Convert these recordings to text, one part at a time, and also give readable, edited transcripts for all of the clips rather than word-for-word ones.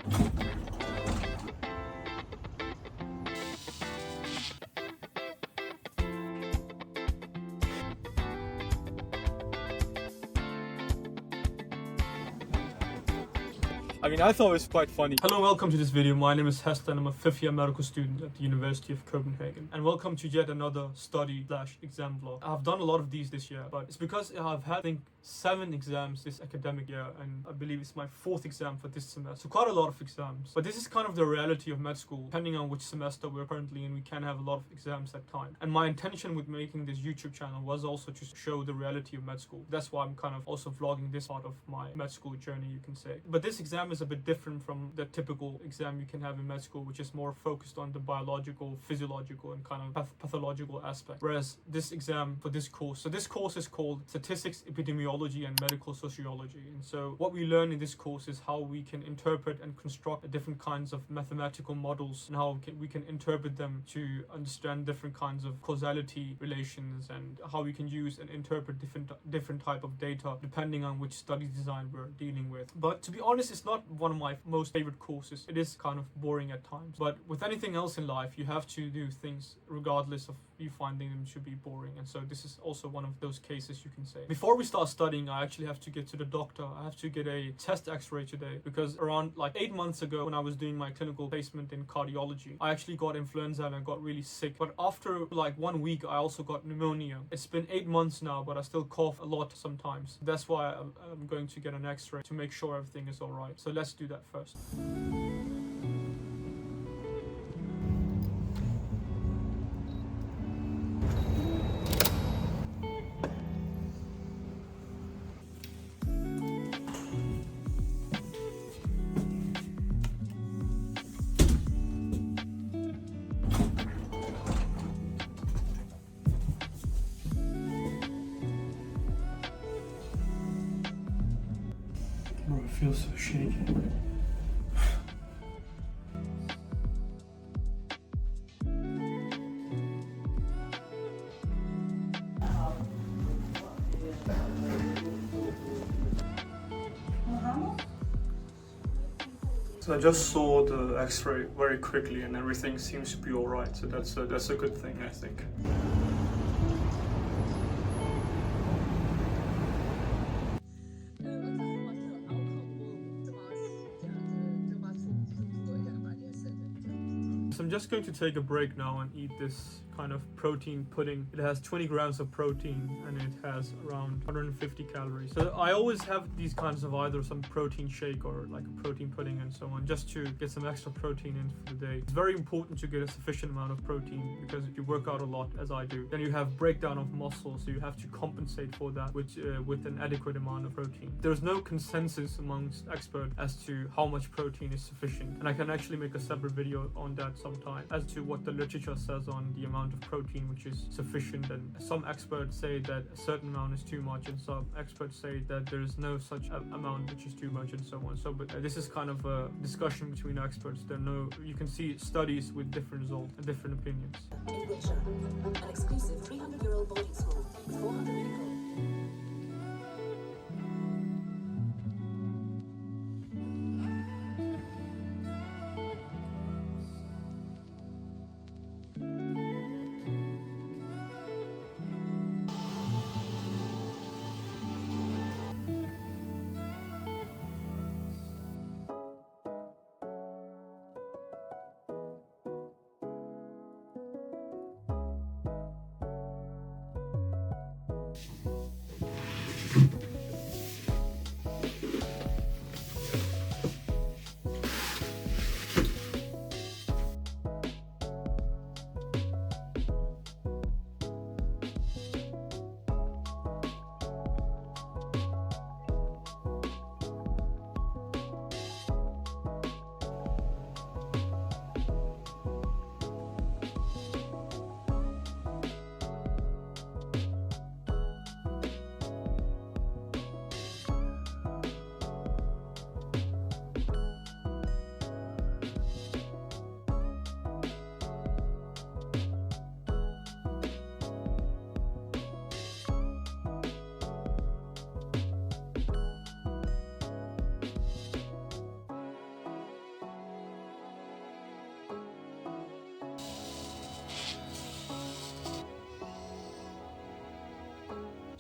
I mean, I thought it was quite funny. Hello and welcome to this video. My name is Hester and I'm a 5th year medical student at the University of Copenhagen. And welcome to yet another study/exam vlog. I've done a lot of these this year, but it's because I've had, I think, 7 exams this academic year, and I believe it's my 4th exam for this semester. So quite a lot of exams. But this is kind of the reality of med school. Depending on which semester we're currently in, we can have a lot of exams at time. And my intention with making this YouTube channel was also to show the reality of med school. That's why I'm kind of also vlogging this part of my med school journey, you can say. But this exam is a bit different from the typical exam you can have in med school, which is more focused on the biological, physiological, and kind of pathological aspect. Whereas this exam for this course, so this course is called Statistics, Epidemiology, and Medical Sociology. And so what we learn in this course is how we can interpret and construct different kinds of mathematical models, and how we can interpret them to understand different kinds of causality relations, and how we can use and interpret different type of data depending on which study design we're dealing with. But to be honest, it's not one of my most favorite courses. It is kind of boring at times. But with anything else in life, you have to do things regardless of you finding them to be boring. And so this is also one of those cases, you can say. Before we start studying, I actually have to get to the doctor. I have to get a chest x-ray today, because around like 8 months ago, when I was doing my clinical placement in cardiology, I actually got influenza and I got really sick. But after like 1 week, I also got pneumonia. It's been 8 months now, but I still cough a lot sometimes. That's why I'm going to get an x-ray to make sure everything is all right. So let's do that first. Bro, it feels so shaky. So I just saw the x-ray very quickly and everything seems to be alright, so that's a good thing, I think. So I'm just going to take a break now and eat this kind of protein pudding. It has 20 grams of protein and it has around 150 calories. So I always have these kinds of either some protein shake or like a protein pudding and so on, just to get some extra protein in for the day. It's very important to get a sufficient amount of protein, because if you work out a lot, as I do, then you have breakdown of muscle, so you have to compensate for that with an adequate amount of protein. There's no consensus amongst experts as to how much protein is sufficient, and I can actually make a separate video on that sometime as to what the literature says on the amount of protein which is sufficient. And some experts say that a certain amount is too much, and some experts say that there is no such amount which is too much, and so on. So but this is kind of a discussion between experts. You can see studies with different results and different opinions. In Wiltshire, an exclusive 300-year-old boarding school with 400 people.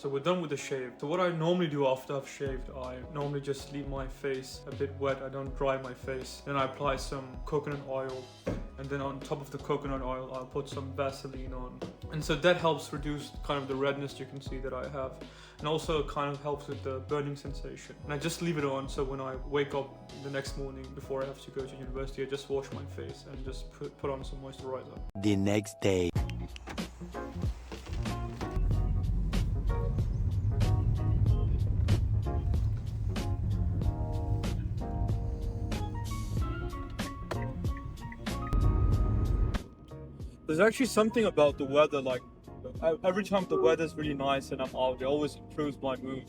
So we're done with the shave. So what I normally do after I've shaved, I normally just leave my face a bit wet. I don't dry my face. Then I apply some coconut oil, and then on top of the coconut oil, I'll put some Vaseline on. And so that helps reduce kind of the redness you can see that I have. And also kind of helps with the burning sensation. And I just leave it on, so when I wake up the next morning before I have to go to university, I just wash my face and just put on some moisturizer. The next day. There's actually something about the weather, like every time the weather's really nice and I'm out, it always improves my mood,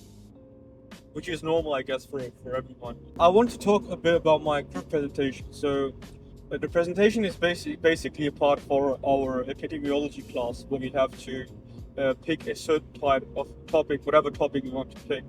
which is normal, I guess, for everyone. I want to talk a bit about my group presentation. So the presentation is basically a part for our epidemiology class, where we have to pick a certain type of topic, whatever topic we want to pick.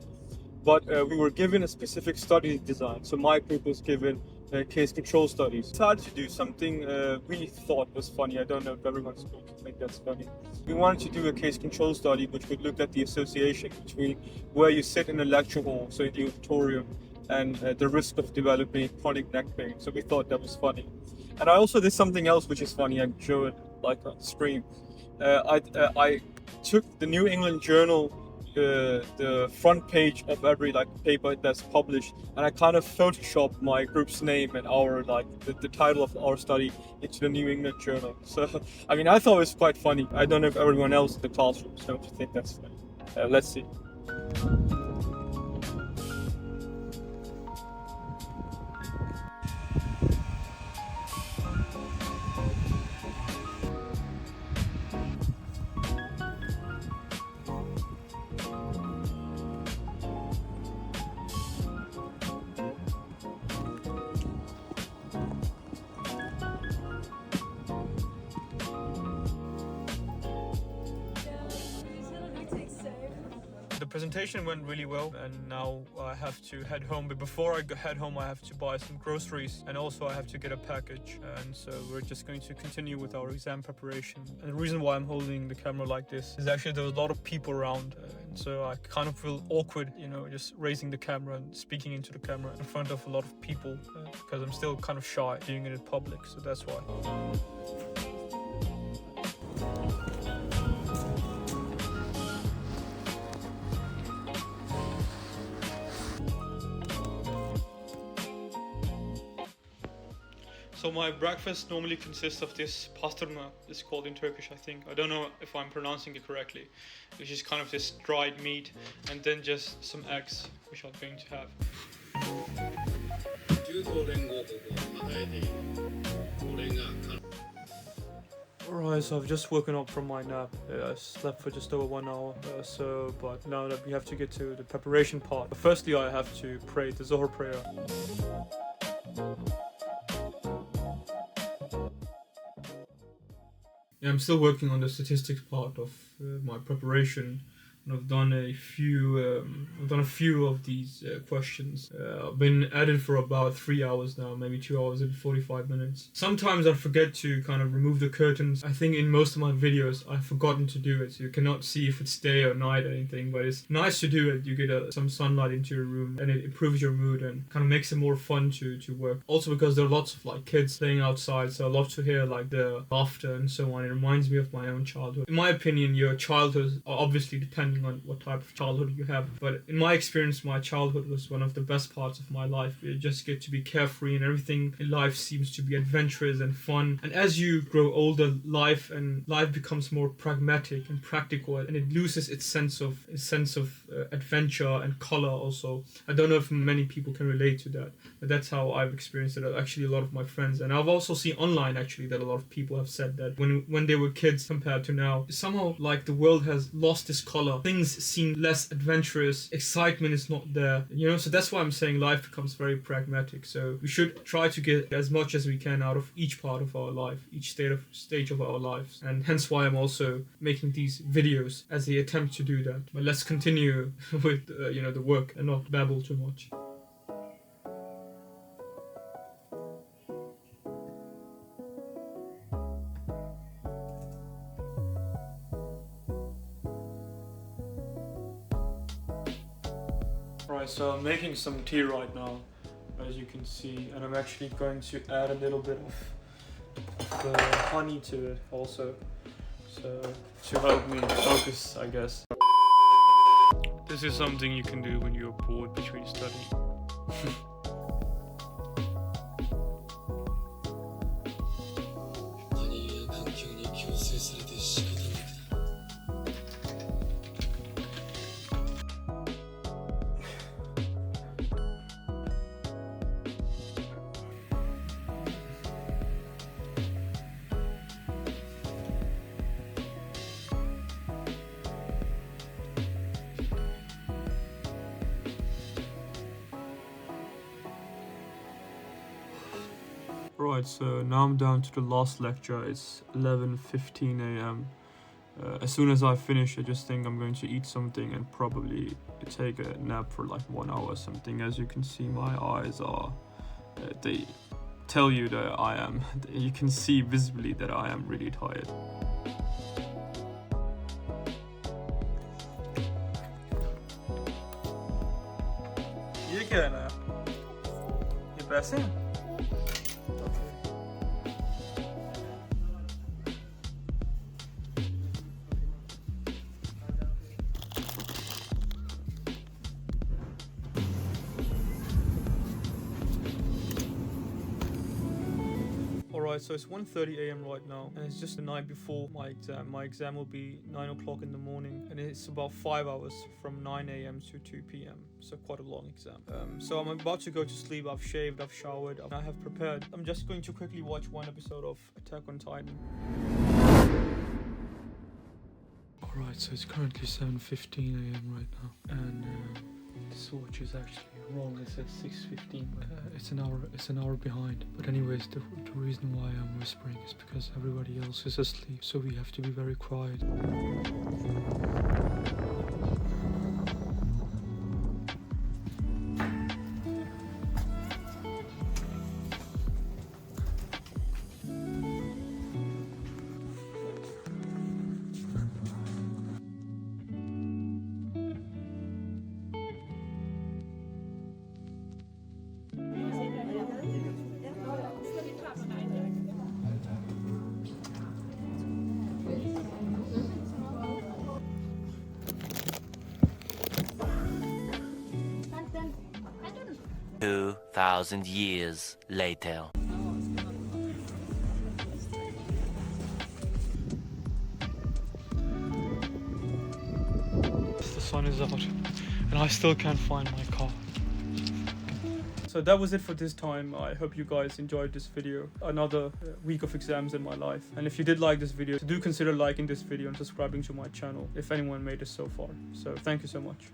But we were given a specific study design. So my group was given case control studies. We decided to do something we thought was funny. I don't know if everyone's going to think that's funny. We wanted to do a case control study which would look at the association between where you sit in a lecture hall, so in the auditorium, and the risk of developing chronic neck pain. So we thought that was funny. And I also did something else which is funny. I can show it like on screen. I took the New England Journal, the front page of every paper that's published, and I kind of photoshopped my group's name and our the title of our study into the New England Journal. So I mean, I thought it was quite funny. I don't know if everyone else in the classroom is going to think that's funny. Let's see. The presentation went really well, and now I have to head home. But before I head home, I have to buy some groceries, and also I have to get a package. And so we're just going to continue with our exam preparation. And the reason why I'm holding the camera like this is actually there's a lot of people around, and so I kind of feel awkward, you know, just raising the camera and speaking into the camera in front of a lot of people, because I'm still kind of shy doing it in public. So that's why. So my breakfast normally consists of this pastırma. It's called in Turkish, I think. I don't know if I'm pronouncing it correctly. Which is kind of this dried meat, and then just some eggs, which I'm going to have. Alright, so I've just woken up from my nap. I slept for just over 1 hour but now that we have to get to the preparation part. But firstly, I have to pray the Zohar prayer. Yeah, I'm still working on the statistics part of my preparation, and I've done a few of these questions. I've been at it for about 3 hours now, maybe 2 hours and 45 minutes. Sometimes I forget to kind of remove the curtains. I think in most of my videos I've forgotten to do it, so you cannot see if it's day or night or anything, but it's nice to do it. You get some sunlight into your room, and it improves your mood and kind of makes it more fun to work. Also because there are lots of kids playing outside, so I love to hear the laughter and so on. It reminds me of my own childhood. In my opinion, your childhood are obviously depending on what type of childhood you have, but in my experience, my childhood was one of the best parts of my life. You just get to be carefree, and everything in life seems to be adventurous and fun. And as you grow older, life becomes more pragmatic and practical, and it loses its sense of adventure and color. Also, I don't know if many people can relate to that, but that's how I've experienced it. Actually, a lot of my friends, and I've also seen online actually that a lot of people have said that when they were kids compared to now, somehow the world has lost its color. Things seem less adventurous. Excitement is not there, so that's why I'm saying life becomes very pragmatic. So we should try to get as much as we can out of each part of our life, each stage of our lives, and hence why I'm also making these videos as the attempt to do that. But let's continue with the work and not babble too much. Right, so I'm making some tea right now, as you can see, and I'm actually going to add a little bit of honey to it also, so to help me focus, I guess. This is something you can do when you're bored between studying. Right, so now I'm down to the last lecture. It's 11:15 a.m. As soon as I finish, I just think I'm going to eat something and probably take a nap for like 1 hour or something. As you can see, my eyes are, they tell you that you can see visibly that I am really tired. ये क्या है ना? ये पैसे हैं? Alright, so it's 1:30 a.m. right now, and it's just the night before my exam. My exam will be 9 o'clock in the morning, and it's about 5 hours from 9 a.m. to 2 p.m. So quite a long exam. So I'm about to go to sleep. I've shaved, I've showered, I have prepared. I'm just going to quickly watch one episode of Attack on Titan. Alright, so it's currently 7:15 a.m. right now, and this watch is actually wrong. It says 6:15. It's an hour behind. But anyways, the reason why I'm whispering is because everybody else is asleep, so we have to be very quiet. "2,000 years later." The sun is out, and I still can't find my car. So that was it for this time. I hope you guys enjoyed this video. Another week of exams in my life. And if you did like this video, do consider liking this video and subscribing to my channel if anyone made it so far. So thank you so much.